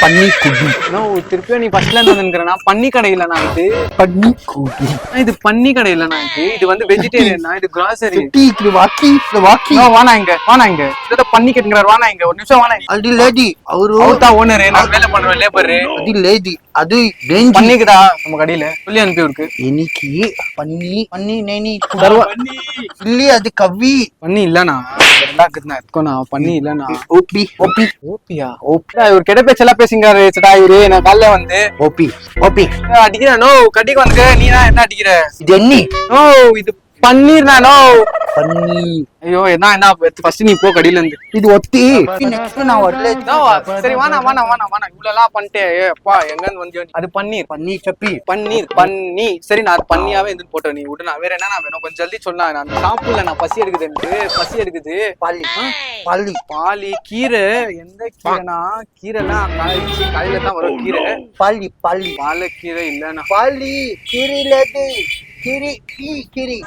பன்னி குடி. திருப்பியும் நீ ஃபர்ஸ்ட்ல இருந்து வந்துக்கிறேன். பன்னி கடையில நான் பன்னி குடி. இது பன்னி கடையில நான் இது வந்து வெஜிடேரியன், இது கிராசரி. வாக்கி வானா இங்க இதோட பன்னி கேட்கிறாரு. வானா இங்க ஒரு நிமிஷம் வானா. அது லேடி அவரு அவர்தான் ஓனர், நான் வேலை பண்றேன் லேபர். அது லேடி அது பண்ணிக்குதா நம்ம கடையில சொல்லி அனுப்பி இருக்கு. இன்னைக்கு பன்னி நேனி இல்ல அது கவி பண்ணி இல்லண்ணா இருக்கோண்ணா. பண்ணி இல்லண்ணா. ஓபியா இவர் கெட்ட பேச்செல்லாம் பேசுங்காரு சட்டா இவரு. நான் காலைல வந்து ஓபி அடிக்கிறேன். கட்டிக்கு வந்து நீ தான் என்ன அடிக்கிற? இது என்ன? இது பன்னீர் நானோ. பன்னி ஐயோ என்ன ஃபர்ஸ்ட் நீ போ கடையில இருந்து. இது ஒத்தி நெக்ஸ்ட் நான் வரல. சரி வானா இவ்வளவு எல்லாம் பண்ணிட்டேன். அப்பா எங்க இருந்து வந்து அது பன்னி சப்பி பன்னி. சரி நான் பன்னியாவே இருந்து போட்டேன். நீ விடு. நான் வேற என்ன வேணும் கொஞ்சம் ஜல்தி சொன்னா. நான் சாப்பிடல, நான் பசி எடுக்குது. பாலி கீரை. எந்த கீரைனா கீரைலாம் காலையில தான் வரும் கீரை. பாலி பாலக்கீரை இல்லன்னா பாலி கீரை கீரி